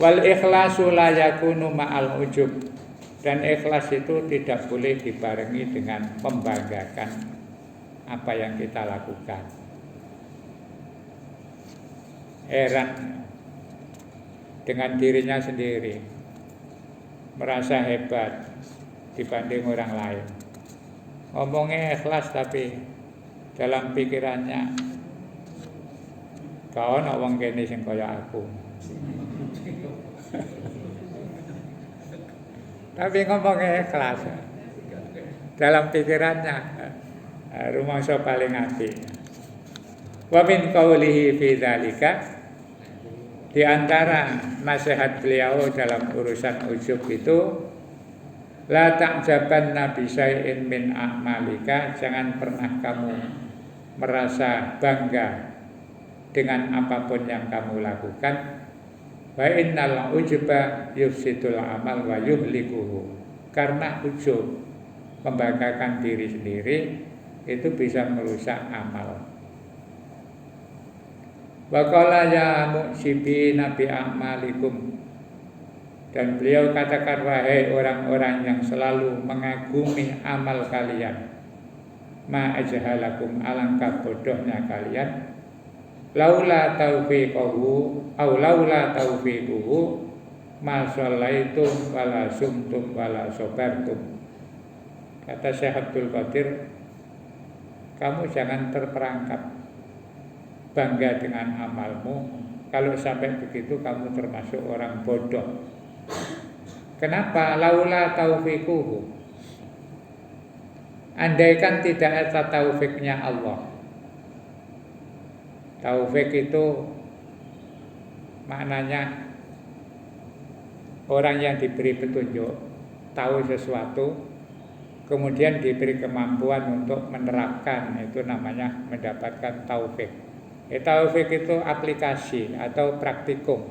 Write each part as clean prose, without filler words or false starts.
Wal ikhlasu la yakunu ma'al ujub. Dan ikhlas itu tidak boleh dibarengi dengan membanggakan apa yang kita lakukan. Heran dengan dirinya sendiri, merasa hebat dibanding orang lain. Ngomongnya ikhlas tapi dalam pikirannya kau nak wong kene sing kaya aku. Tapi ngomongnya ikhlas. Dalam pikirannya rumangsa paling apik. Wa min qaulihi fi dzalika, di antara nasihat beliau dalam urusan ujub itu, la ta'jabanna bi syai'in min a'malika, jangan pernah kamu merasa bangga dengan apapun yang kamu lakukan. Wa innal ujba yufsidul amal wa yuhlikuhu, karena ujub membanggakan diri sendiri itu bisa merusak amal. Wa qala ya mu'sibina bi a'malikum, dan beliau katakan, wahai orang-orang yang selalu mengagumi amal kalian, ma ajhalakum, alangkah bodohnya kalian, laula taufiquhu au laula taufiquhu ma shallaitum wala sumtum wala sabartum. Kata Syekh Abdul Qadir, kamu jangan terperangkap bangga dengan amalmu. Kalau sampai begitu kamu termasuk orang bodoh. Kenapa? Laula taufiquhu, andaikan tidak ada taufiknya Allah. Taufik itu maknanya orang yang diberi petunjuk, tahu sesuatu, kemudian diberi kemampuan untuk menerapkan, itu namanya mendapatkan taufik. Taufik itu aplikasi atau praktikum.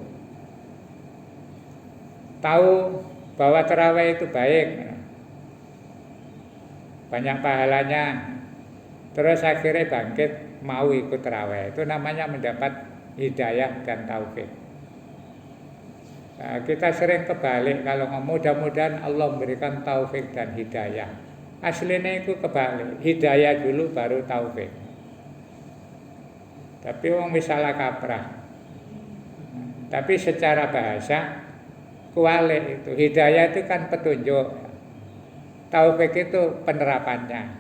Tahu bahwa tarawih itu baik, banyak pahalanya, terus akhirnya bangkit mau ikut tarawih, itu namanya mendapat hidayah dan taufik. Nah, kita sering kebalik kalau mudah-mudahan Allah memberikan taufik dan hidayah. Aslinya itu kebalik, hidayah dulu baru taufik. Tapi orang misalnya kaprah. Tapi secara bahasa kualik itu, hidayah itu kan petunjuk, taufik itu penerapannya.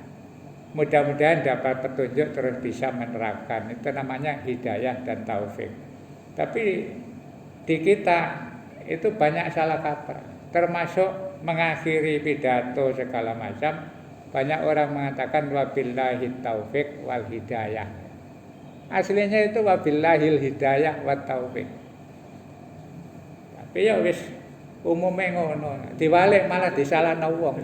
Mudah-mudahan dapat petunjuk terus bisa menerapkan, itu namanya hidayah dan taufik. Tapi di kita itu banyak salah kaprah, termasuk mengakhiri pidato segala macam. Banyak orang mengatakan wabillahi taufik wal hidayah. Aslinya itu wabillahil hidayah wat taufik. Tapi ya wis umume ngono, diwalik malah disalahno wong.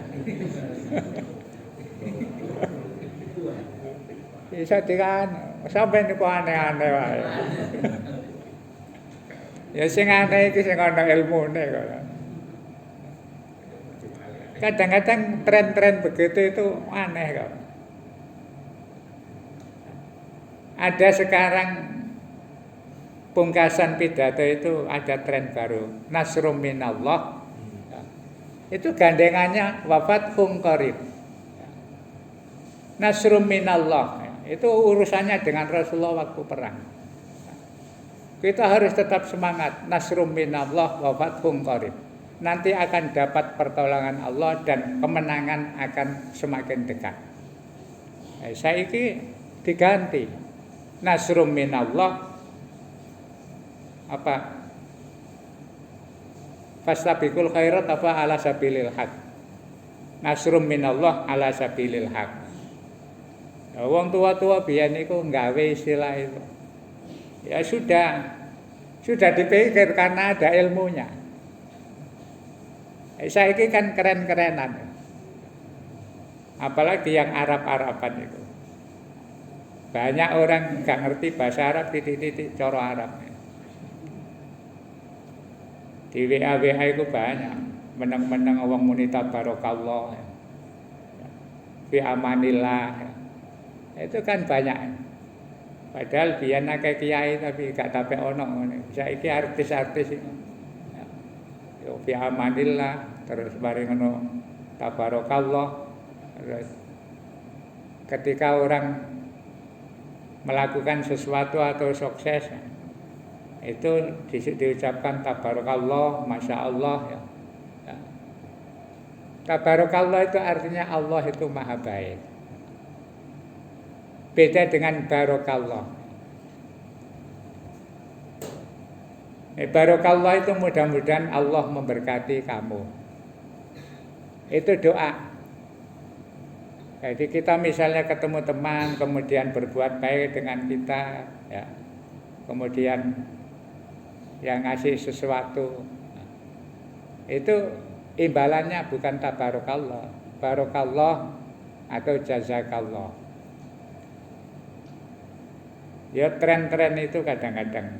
Bisa dikan sampai niku aneh-aneh wae. Ya sing aneh iki sing ana ilmune kok. Kadang-kadang tren-tren begitu itu aneh kok. Ada sekarang pungkasan pidato itu ada tren baru, nasrum minallah. Itu gandengannya wafathun qarib. Nasrum minallah. Itu urusannya dengan Rasulullah waktu perang. Kita harus tetap semangat. Nasrum minallah wa fathun qarib. Nanti akan dapat pertolongan Allah dan kemenangan akan semakin dekat. Saiki diganti. Nasrum minallah apa? Fastabiqul khairat apa ala sabilil haq. Nasrum minallah ala sabilil haq. Wong tua-tua biyen niku nggawe istilah itu. Ya sudah dipikir karena ada ilmunya. Saiki kan keren-kerenan. Apalagi yang Arab-Araban itu. Banyak orang nggak ngerti bahasa Arab, titik-titik coro Arab. Di WA itu banyak menang-menang wong muni tabarakallah. Fi amanillah. Itu kan banyak. Padahal biyen akeh kiai tapi gak tapek ono ngene. Saiki artis-artis itu. fi amanillah, terus bareng ngono tabarakallah. Terus ketika orang melakukan sesuatu atau sukses, itu diucapkan tabarakallah, masya Allah ya. Tabarakallah itu artinya Allah itu maha baik. Beda dengan barokallah. Barokallah itu mudah-mudahan Allah memberkati kamu. Itu doa. Jadi kita misalnya ketemu teman, kemudian berbuat baik dengan kita, ya. Kemudian yang ngasih sesuatu, itu imbalannya bukan tabarakallah, barokallah atau jazakallah. Ya tren-tren itu kadang-kadang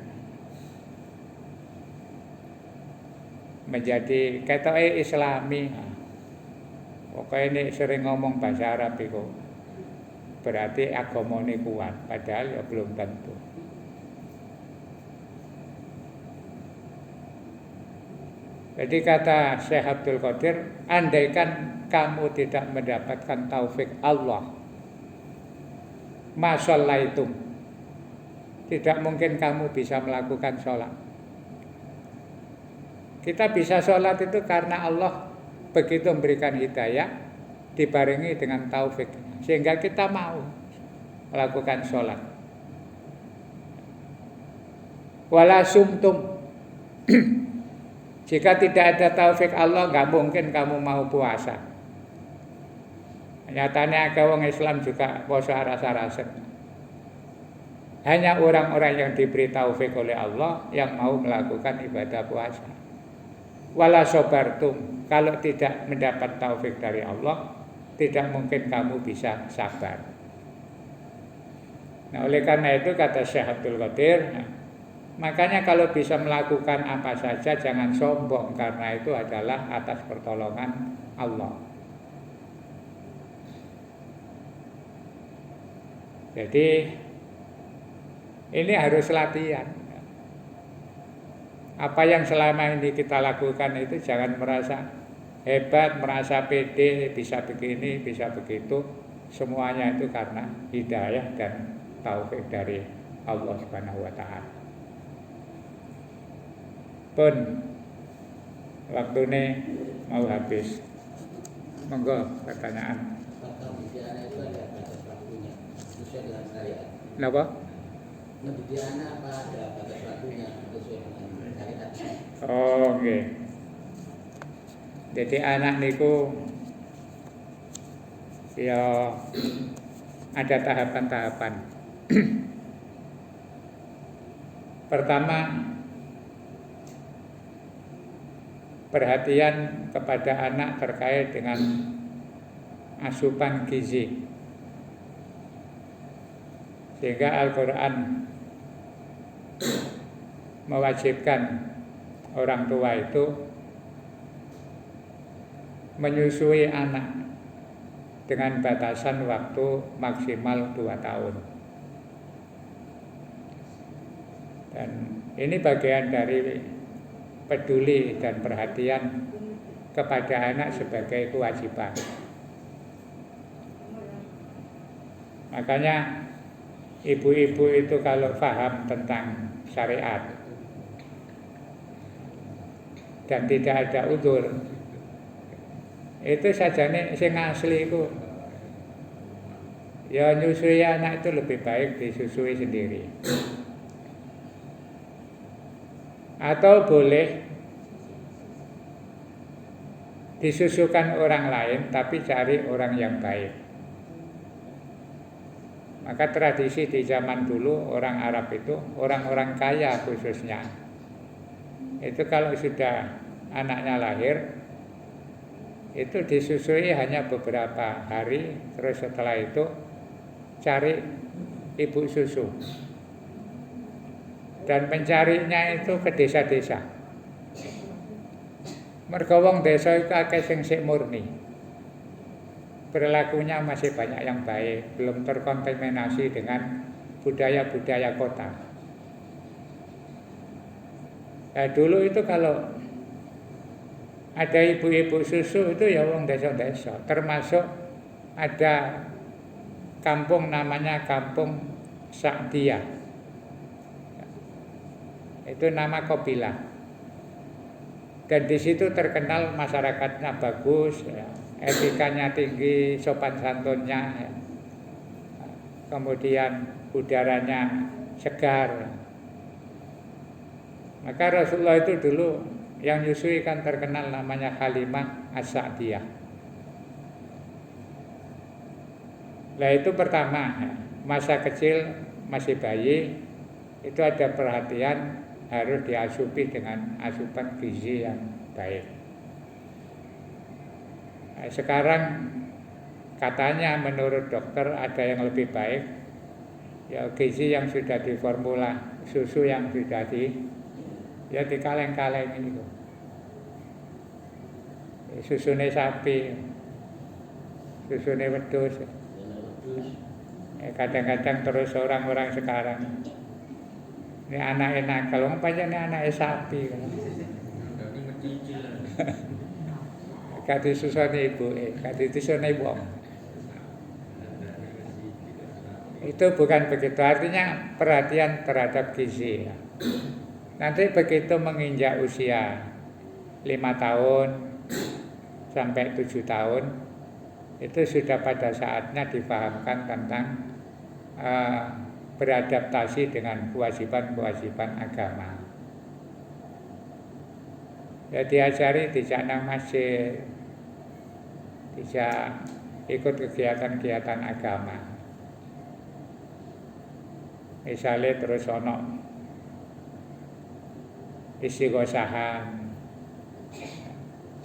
menjadi ketoke Islami. Pokoknya ini sering ngomong bahasa Arab itu berarti agamane kuat, padahal ya belum tentu. Jadi kata Syekh Abdul Qadir, andaikan kamu tidak mendapatkan taufik Allah, masallaitum, tidak mungkin kamu bisa melakukan sholat. Kita bisa sholat itu karena Allah begitu memberikan hidayah, dibarengi dengan taufik, sehingga kita mau melakukan sholat. Wala sumtum, jika tidak ada taufik Allah, nggak mungkin kamu mau puasa. Nyatanya ke wong Islam juga puasa rasa-rasa. Hanya orang-orang yang diberi taufik oleh Allah yang mau melakukan ibadah puasa. Wala sobartum, kalau tidak mendapat taufik dari Allah, tidak mungkin kamu bisa sabar. Nah, oleh karena itu kata Syekh Abdul Qadir, makanya kalau bisa melakukan apa saja jangan sombong, karena itu adalah atas pertolongan Allah. Jadi ini harus latihan. Apa yang selama ini kita lakukan itu jangan merasa hebat, merasa pede, bisa begini, bisa begitu. Semuanya itu karena hidayah dan taufik dari Allah Subhanahu wa taala. Pun waktu ini mau habis. Monggo pertanyaan. Kenapa? Mendidik anak apa ada batas waktunya sesuai dengan syariat? Oh, oke. Jadi anak niku ya ada tahapan-tahapan. Pertama, perhatian kepada anak terkait dengan asupan gizi. Sehingga Al-Quran mewajibkan orang tua itu menyusui anak dengan batasan waktu maksimal 2 tahun. Dan ini bagian dari peduli dan perhatian kepada anak sebagai kewajiban. Makanya ibu-ibu itu kalau paham tentang syariat dan tidak ada udzur, itu sajane sing asli itu ya nyusui anak itu lebih baik disusui sendiri. Atau boleh disusukan orang lain, tapi cari orang yang baik. Maka tradisi di zaman dulu orang Arab itu, orang-orang kaya khususnya, itu kalau sudah anaknya lahir, itu disusui hanya beberapa hari, terus setelah itu cari ibu susu. Dan mencarinya itu ke desa-desa. Mergo wong desa iku akeh sing sik murni. Perilakunya masih banyak yang baik, belum terkontaminasi dengan budaya-budaya kota. Nah, dulu itu kalau ada ibu-ibu susu itu ya wong desa-desa, termasuk ada kampung namanya Kampung Sa'diyah. Itu nama kabilah. Dan di situ terkenal masyarakatnya bagus, ya, etikanya tinggi, sopan santunnya, ya. Kemudian udaranya segar. Maka Rasulullah itu dulu yang nyusui kan terkenal namanya Halimah As-Sa'diyah. Nah itu pertama, ya, masa kecil masih bayi itu ada perhatian harus diasupi dengan asupan gizi yang baik. Nah, sekarang katanya menurut dokter ada yang lebih baik, ya gizi yang sudah diformula, susu yang sudah ya dikaleng-kaleng itu. Susune sapi, susune wedhus. Kadang-kadang terus orang-orang sekarang ini anak enak, kalau ngapain ini anak sapi kan. Kadi susune ibu, kadi susune wong. Itu bukan begitu, artinya perhatian terhadap gizi. Nanti begitu menginjak usia 5 tahun sampai 7 tahun, itu sudah pada saatnya dipahamkan tentang beradaptasi dengan kewajiban-kewajiban agama. Ya diajari dijak nang masjid, dijak ikut kegiatan-kegiatan agama. Misalnya terus ono istighosahan,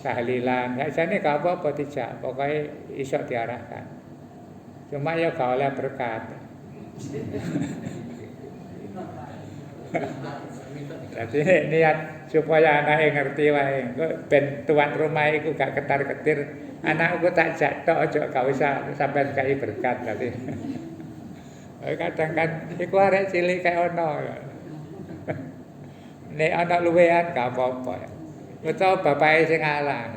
tahlilan, sajane gak apa-apa dijak, pokoknya iso diarahkan. Cuma ya gak oleh berkat. Jadi niat supaya anaknya ngerti wae, ben tuan rumah iku gak ketar-ketir, anakku tak jak tok aja gak usah sampean kai berkat tadi. Kadang kan iku arek cilik kae ono. Nek ana luwehan gak apa-apa. Utawa bapake sing ngalah.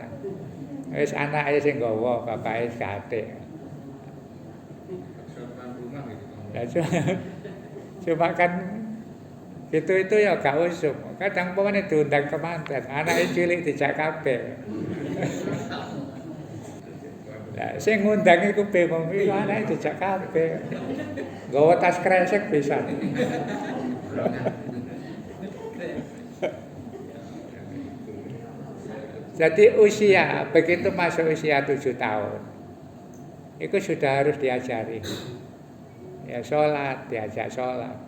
Wis anake sing nggawa, bapake gatik. Cuma kan itu ya gak usum. Kadang pemane diundang kemanten, anake cilik dijak kabeh. Lah sing ngundang iku bingung, iki anake dijak kabeh. Nggawa tas kresek bisa. Jadi usia, begitu masuk usia 7 tahun, itu sudah harus diajari. Ya sholat, diajak sholat.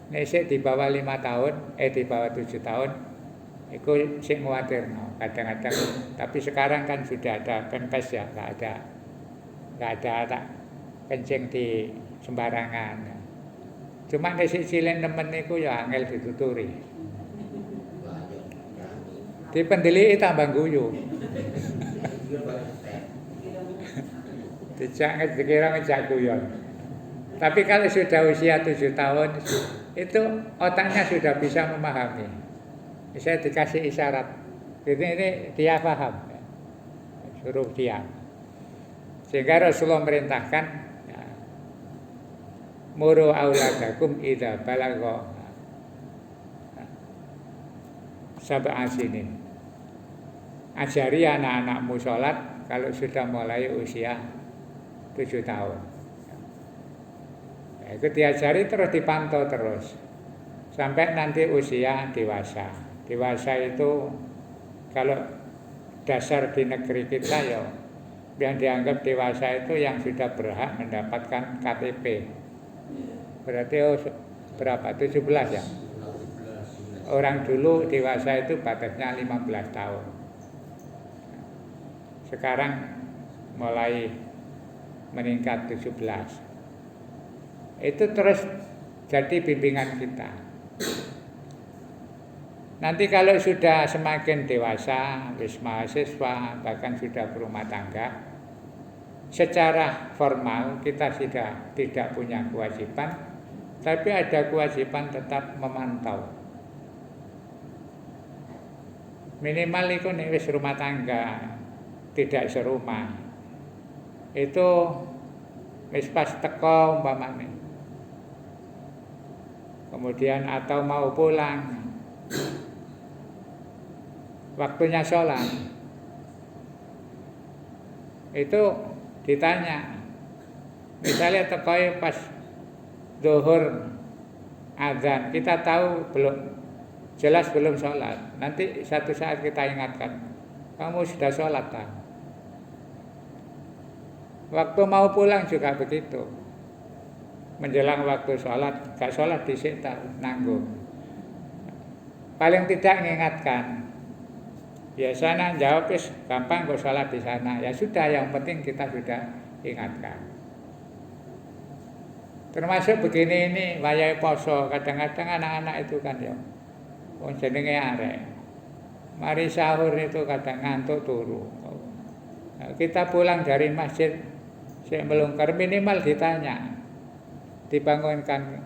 Nek di bawah 5 tahun, di bawah 7 tahun, itu sing khawatir, kadang-kadang. Tapi sekarang kan sudah ada pempes ya, nggak ada tak kencing di sembarangan. Cuma nek cilik nemen niku ya angel dituturi. Dipendeli tambah guyu. Dijak dikira ngejak guyon. Tapi kalau sudah usia 7 tahun itu otaknya sudah bisa memahami. Saya dikasih isyarat. Ini dia paham. Suruh diam. Sehingga Rasulullah merintahkan ya, muru auladakum idza balagha sab'a sinin. Ajari anak-anakmu sholat kalau sudah mulai usia 7 tahun. Nah, itu diajari terus dipantau terus sampai nanti usia dewasa. Dewasa itu kalau dasar di negeri kita ya yang dianggap dewasa itu yang sudah berhak mendapatkan KTP. Berarti berapa? 17 ya? Orang dulu dewasa itu batasnya 15 tahun. Sekarang mulai meningkat 17. Itu terus jadi bimbingan kita. Nanti kalau sudah semakin dewasa, wis mahasiswa, bahkan sudah berumah tangga, secara formal kita sudah tidak punya kewajiban, tapi ada kewajiban tetap memantau. Minimal itu nek wis rumah tangga, tidak serumah. Itu wis pas teko umpamane. Kemudian atau mau pulang. Waktunya sholat. Itu ditanya. Misalnya tekoi pas zuhur azan, kita tahu jelas belum sholat. Nanti satu saat kita ingatkan, kamu sudah sholat tak? Waktu mau pulang juga begitu. Menjelang waktu sholat, gak sholat dhisik tak nanggung. Paling tidak mengingatkan. Ya sana jawab gampang kok sholat di sana. Ya sudah, yang penting kita sudah ingatkan. Termasuk begini ini wayahe poso, kadang-kadang anak-anak itu kan ya wong jenenge arek. Mari sahur itu kadang ngantuk turu. Nah, kita pulang dari masjid sik melungker minimal ditanya. Dibangunkan,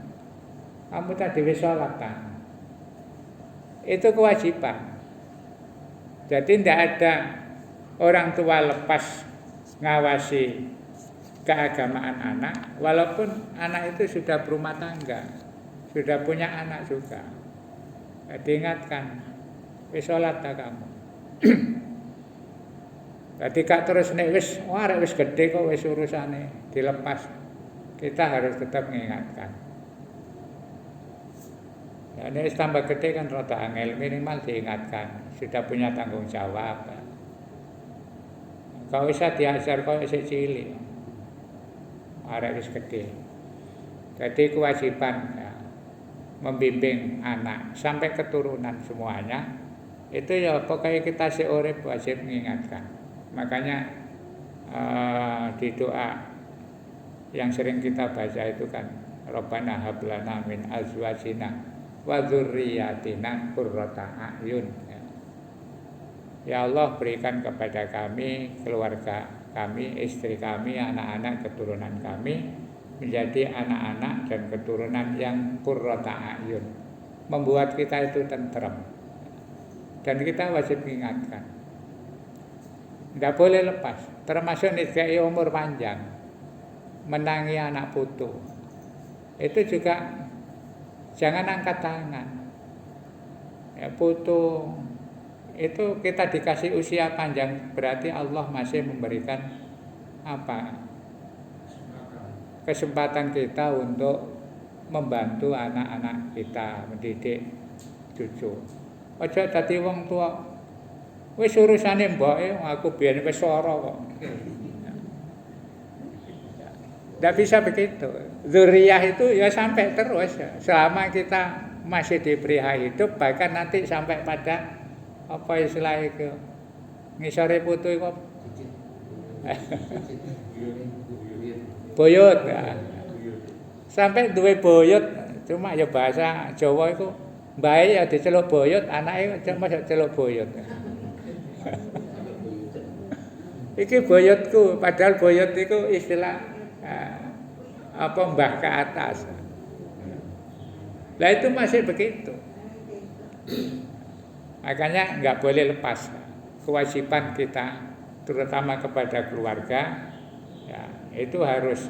kamu tadi wis sholat kan? Itu kewajiban. Jadi tidak ada orang tua lepas ngawasi keagamaan anak, walaupun anak itu sudah berumah tangga, sudah punya anak juga. Diingatkan, wis sholat tak kamu? Jadi gak terus nek wis arek wis gede kok wis urusane dilepas. Kita harus tetap mengingatkan. Ya, ini tambah gede kan rada angel, minimal diingatkan, sudah punya tanggung jawab. Kau bisa diajar kau isih cilik. Arek wis gede. Jadi kewajiban ya, membimbing anak sampai keturunan semuanya. Itu ya pokoknya kita seurip wajib mengingatkan. Makanya di doa yang sering kita baca itu kan Rabbana hab lana min azwajina wa dzurriyyatina qurrata a'yun. Ya Allah, berikan kepada kami, keluarga kami, istri kami, anak-anak keturunan kami menjadi anak-anak dan keturunan yang qurrata a'yun, membuat kita itu tenteram. Dan kita wajib mengingatkan, tidak boleh lepas. Termasuk nidai umur panjang, menangi anak putu, itu juga jangan angkat tangan. Ya, putu itu kita dikasih usia panjang, berarti Allah masih memberikan apa? Kesempatan kita untuk membantu anak-anak kita, mendidik cucu. Aja dadi wong tua wis urusane mboke, aku biyen wis ora kok. Tidak bisa begitu. Dzurriyah itu ya sampai terus ya. Selama kita masih diberi hak hidup, bahkan nanti sampai pada apa istilah itu ngisore putu itu boyot ya. Sampai duwe boyot, cuma ya bahasa Jawa itu bae ya diceluk boyot, anake cuma celuk boyot. Iki boyotku, padahal boyot itu istilah apa mbah ke atas. Nah itu masih begitu. Makanya nggak boleh lepas kewajiban kita, terutama kepada keluarga. Ya, itu harus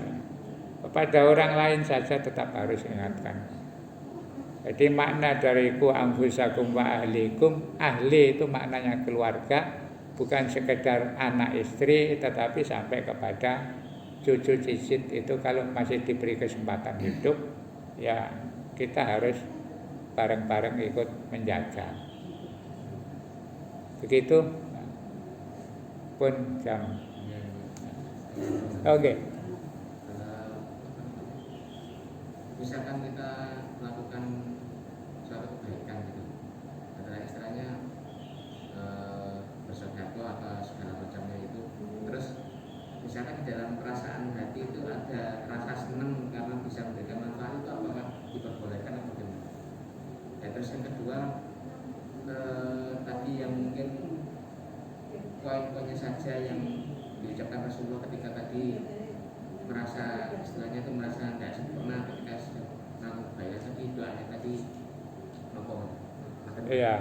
kepada orang lain saja tetap harus ingatkan. Jadi makna dari ku anfusakum wa ahlikum, ahli itu maknanya keluarga, bukan sekedar anak istri, tetapi sampai kepada cucu cicit itu kalau masih diberi kesempatan hidup, ya kita harus bareng-bareng ikut menjaga. Begitu pun jam. Oke. Misalkan kita melakukan suatu kebaikan gitu, adalah istilahnya bersedekah atau segala macamnya itu, terus misalkan di dalam perasaan hati itu ada rasa senang karena bisa memberikan manfaat, itu apakah diperbolehkan atau bagaimana? Ya, terus yang kedua tadi yang mungkin poin-poinnya saja yang diucapkan Rasulullah ketika tadi merasa istilahnya itu merasa tidak sempurna ketika melakukan bayar tadi, doanya tadi nopo. Iya.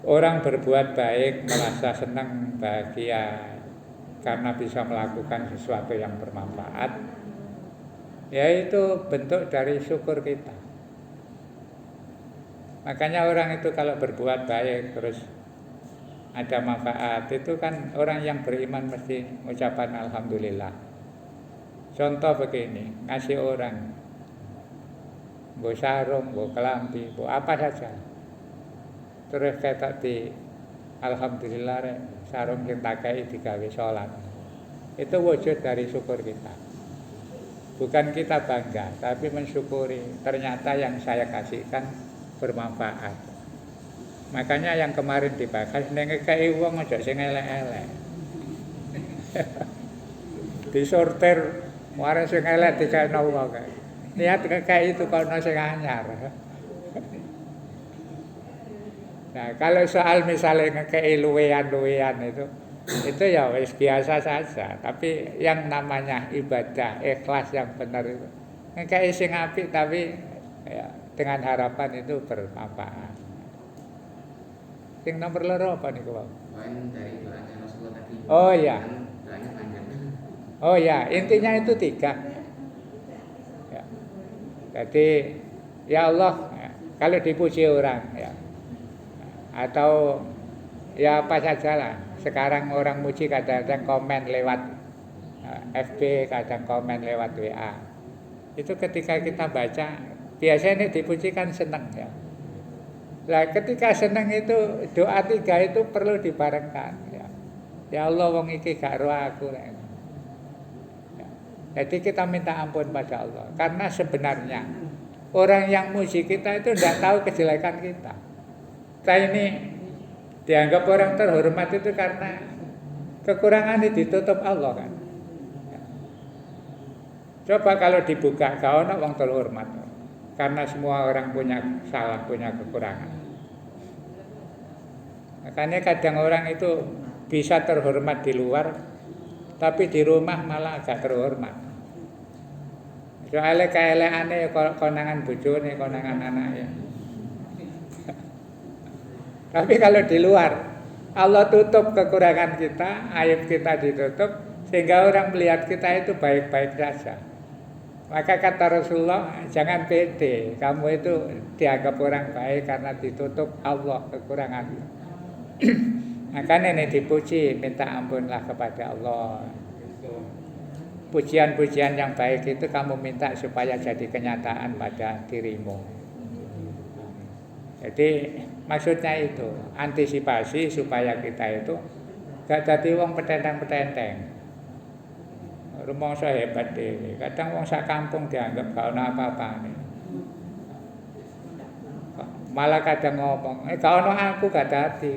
orang berbuat baik merasa senang, bahagia karena bisa melakukan sesuatu yang bermanfaat, ya itu bentuk dari syukur kita. Makanya orang itu kalau berbuat baik terus ada manfaat, itu kan orang yang beriman mesti ucapan alhamdulillah. Contoh begini, ngasih orang mbok sarung, mbok kelambi, mbok apa saja, terus ketok di alhamdulillah rek, sarung sing tak kei digawe salat. Itu wujud dari syukur kita. Bukan kita bangga, tapi mensyukuri ternyata yang saya kasihkan bermanfaat. Makanya yang kemarin dibahas ning ngekeki wong aja sing elek-elek. Disortir wareng sing elek dikene wong kae. Niat ngekeki itu kono sing anyar. Nah, kalau soal misalnya ngekei luwean-luwean itu ya wis biasa saja. Tapi yang namanya ibadah ikhlas yang benar itu ngekei sing apik tapi ya, dengan harapan itu bermanfaat. Yang nomor loro apa nih Pak? Poin dari doanya Rasulullah tadi. Oh ya. Doanya panjang. Oh ya, intinya itu 3. Ya. Jadi ya Allah, ya, kalau dipuji orang ya, atau ya apa sajalah. Sekarang orang muji kadang-kadang komen lewat FB, kadang komen lewat WA. Itu ketika kita baca, biasanya dipuji kan senang ya. Nah, ketika senang itu doa 3 itu perlu dibarengkan ya. Ya Allah wong iki gak ro aku. Ya. Jadi kita minta ampun pada Allah karena sebenarnya orang yang muji kita itu tidak tahu kejelekan kita. Kita ini dianggap orang terhormat itu karena kekurangan ini ditutup Allah kan. Ya. Coba kalau dibuka gak ono wong terhormat. Karena semua orang punya salah, punya kekurangan. Makanya kadang orang itu bisa terhormat di luar, tapi di rumah malah agak terhormat. Soalnya kaelekane konangan bojone, konangan anaknya. Tapi kalau di luar, Allah tutup kekurangan kita, aib kita ditutup, sehingga orang melihat kita itu baik-baik saja. Maka kata Rasulullah, jangan pede, kamu itu dianggap orang baik karena ditutup Allah kekurangan. Makanya ini dipuji, minta ampunlah kepada Allah. Pujian-pujian yang baik itu kamu minta supaya jadi kenyataan pada dirimu. Jadi maksudnya itu, antisipasi supaya kita itu gak jadi wong petenteng-petenteng. Rumangsa hebat dhewe. Kadang wong sak kampung dianggap gak ono apa-apa nih. Malah kadang ngomong, gak ono aku gak dadi.